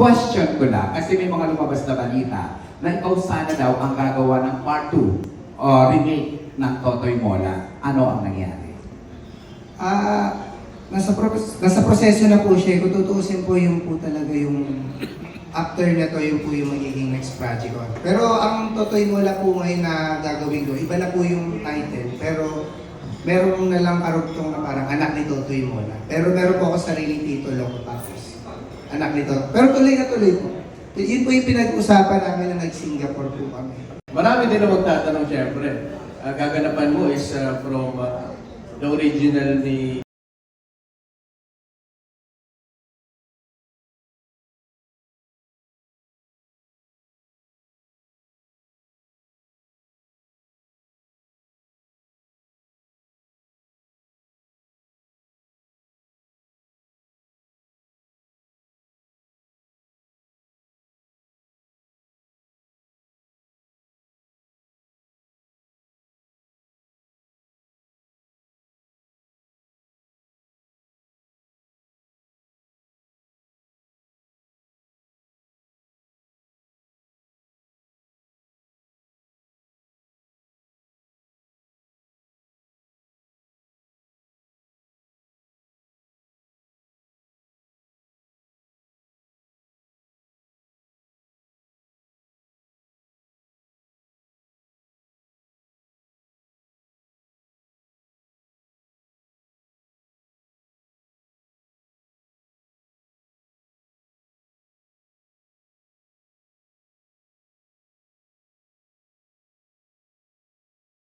question ko lang, kasi may mga lumabas na balita na ikaw sana daw ang gagawa ng part 2 o remake ng Totoy Mola. Ano ang nangyari? Nasa proseso na po siya. Kung tutuusin po yung po talaga yung after na to, yung po yung magiging next project ko. Pero ang Totoy Mola po ngayon na gagawin ko, iba na po yung title. Pero meron na lang karugtong na parang anak ni Totoy Mola. Pero meron po ako sariling titulo ko tapos anak nito. Pero tuloy na tuloy po. Yun po yung pinag-usapan namin na nag-Singapore po kami. Marami din na magtatanong, syempre. Gaganapan mo is from the original ni